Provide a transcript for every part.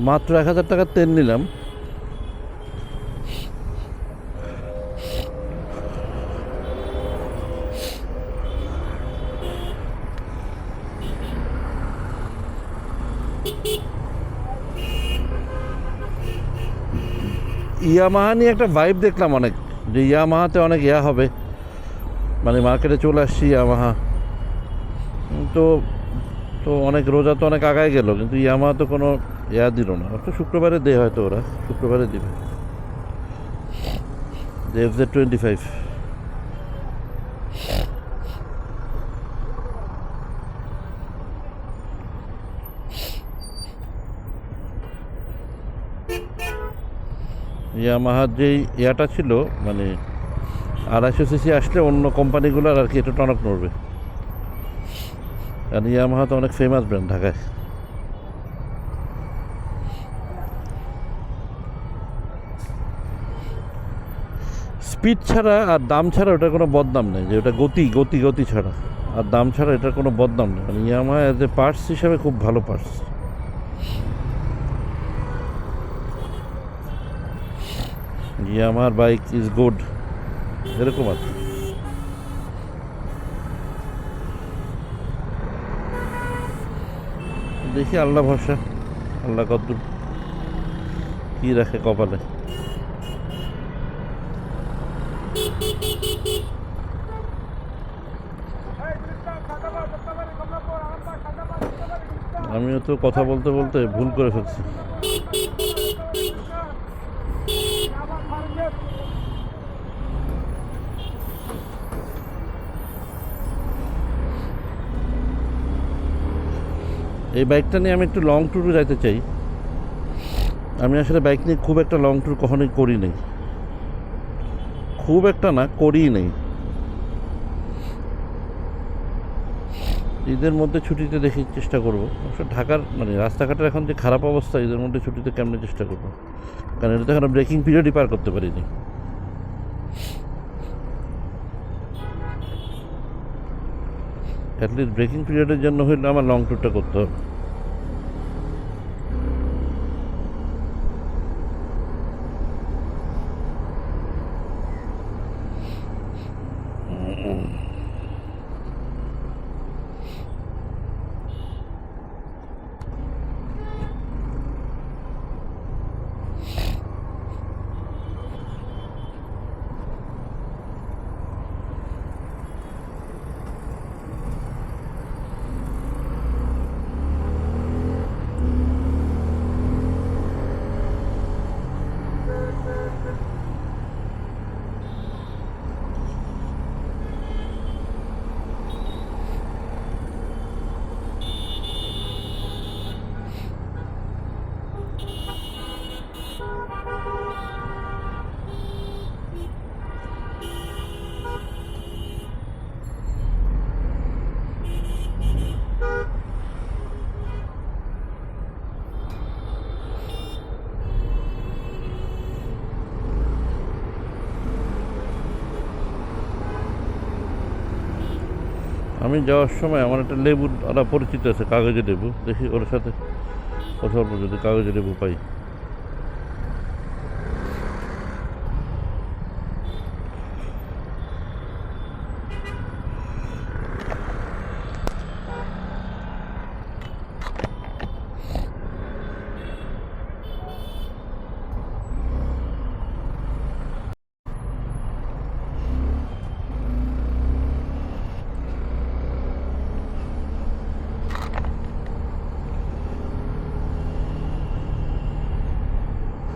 মাত্র 1000 টাকার তেল নিলাম। ইয়ামাহা নিয়ে একটা ভাইব দেখলাম অনেক, যে ইয়ামাহাতে অনেক হবে, মানে মার্কেটে চলে আসছি ইয়ামাহা। তো তো অনেক রোজা তো অনেক আগায় গেল, কিন্তু ইয়ামাহা তো কোনো দিল না। তো শুক্রবারে দেয়, হয়তো ওরা শুক্রবারে দিবে। FZ25 ইয়ামাহার যেই ছিল, মানে 250 সিসি আসলে অন্য কোম্পানিগুলোর আর কি একটু টনক নড়বে। আর ইয়ামাহা তো অনেক ফেমাস ব্র্যান্ড ঢাকায়। স্পিড ছাড়া আর দাম ছাড়া ওটার কোনো বদনাম নেই, যে ওটা গতি গতি গতি ছাড়া আর দাম ছাড়া এটার কোনো বদনাম নেই। মানে ইয়ামাহা এজ এ পার্টস হিসাবে খুব ভালো পার্টস। ইয়ামাহার বাইক ইজ গুড, এরকম আর কি। দেখি আল্লাহ ভরসা, আল্লাহ কদ্দুর কি রাখে কপালে। আমিও তো কথা বলতে বলতে ভুল করে ফেলছি। এই বাইকটা নিয়ে আমি একটু লং ট্যুরে যেতে চাই। আমি আসলে বাইক নিয়ে খুব একটা লং ট্যুর কখনোই করি নাই, খুব একটা না, করিই নেই। ঈদের মধ্যে ছুটিতে দেখি চেষ্টা করবো। অবশ্য ঢাকার মানে রাস্তাঘাটের এখন যে খারাপ অবস্থা, ঈদের মধ্যে ছুটিতে কেমনে চেষ্টা করবো, কারণ এটা তো এখন ব্রেকিং পিরিয়ডই পার করতে পারিনি। অ্যাটলিস্ট ব্রেকিং পিরিয়ডের জন্য হইলে আমার লং ট্যুরটা করতে হবে। আমি যাওয়ার সময় আমার একটা লেবু ওরা পরিচিত আছে, কাগজে লেবু, দেখি ওর সাথে কথা বলবো যদি কাগজে লেবু পাই।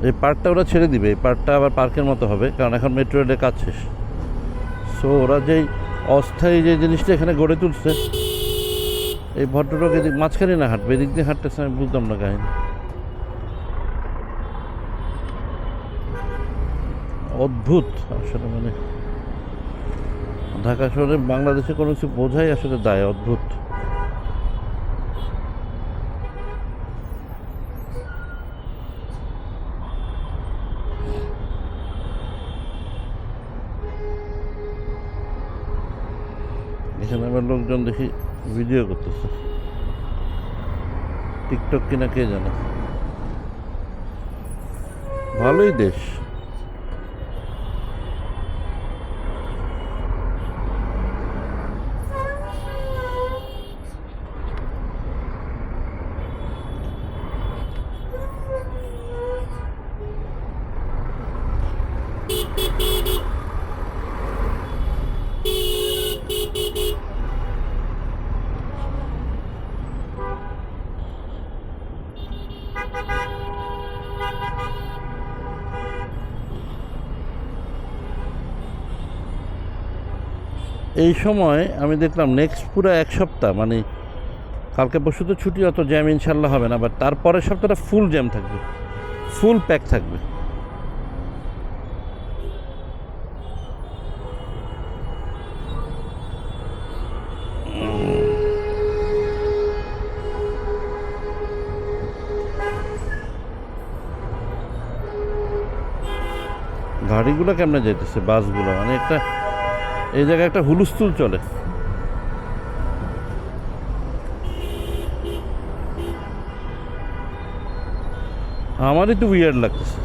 এই পার্কটা ওরা ছেড়ে দিবে, এই পার্কটা আবার পার্কের মতো হবে, কারণ এখন মেট্রো রেলের কাজ শেষ। সো ওরা যেই অস্থায়ী যে জিনিসটা এখানে গড়ে তুলছে, এই ভদ্রলোক এদিক মাঝখানে না হাঁটবে, এদিক দিয়ে হাঁটতেছে, আমি বুঝতাম না কাহিনী। অদ্ভুত আসলে, মানে ঢাকা শহরে বাংলাদেশে কোনো কিছু বোঝাই আসলে দায়, অদ্ভুত। এখানে আবার লোকজন দেখি ভিডিও করতেছে, টিকটক কিনা কে জানে। ভালোই দেশ। এই সময় আমি দেখলাম নেক্সট পুরো এক সপ্তাহ, মানে কালকে পরশু তো ছুটি, অত জ্যাম ইনশাল্লাহ হবে না, বাট তারপরের সপ্তাহটা ফুল জ্যাম থাকবে, ফুল প্যাক থাকবে। গাড়িগুলো কেমনে যাইতেছে, বাসগুলো, মানে একটা এই জায়গায় একটা হুলস্থুল চলে। আমারই তো উইয়ার্ড লাগতেছে।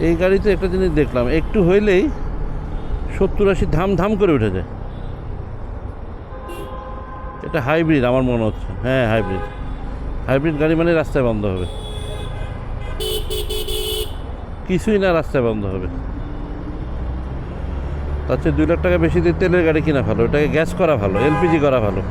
এই গাড়িতে একটা জিনিস দেখলাম, একটু হইলেই 70-80 ধাম ধাম করে উঠে যায়। এটা হাইব্রিড আমার মনে হচ্ছে, হ্যাঁ হাইব্রিড। হাইব্রিড গাড়ি মানে রাস্তায় বন্ধ হবে, কিছুই না, রাস্তায় বন্ধ হবে। তার চেয়ে 2 লাখ টাকা বেশি দিয়ে তেলের গাড়ি কিনা ভালো, ওটাকে গ্যাস করা ভালো, এলপিজি করা ভালো।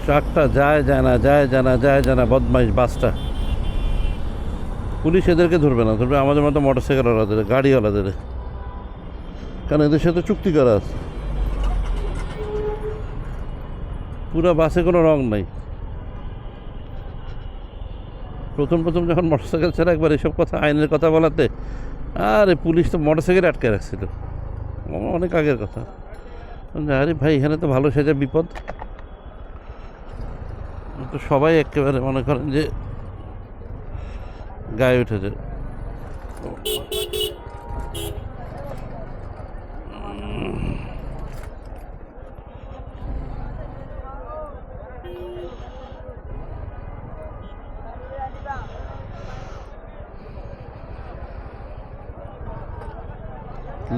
ট্রাকটা যায় যায় না, বদমাইশ বাসটা। পুলিশ এদেরকে ধরবে না, ধরবে আমাদের মতো মোটরসাইকেলওয়ালাদের, গাড়িওয়ালাদের, কারণ এদের সাথে চুক্তি করা আছে। পুরো বাসে কোনো রং নাই। প্রথম যখন মোটরসাইকেল ছেড়ে একবার এসব কথা, আইনের কথা বলাতে, আরে পুলিশ তো মোটরসাইকেল আটকে রাখছিল, অনেক আগের কথা। আরে ভাই, এখানে তো ভালো সেজে বিপদ, তো সবাই একেবারে মনে করেন যে গায়ে উঠেছে।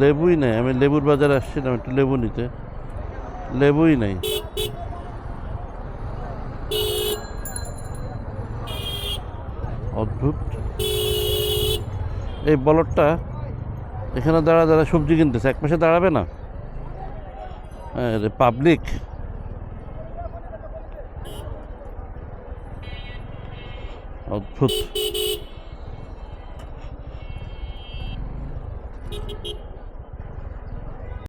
লেবুই নাই, আমি লেবুর বাজারে আসছিলাম একটু লেবু নিতে, লেবুই নাই। অদ্ভুত। এই বলদটা এখানে দাঁড়া সবজি কিনতেছে, এক মাসে দাঁড়াবে না? পাবলিক। অদ্ভুত।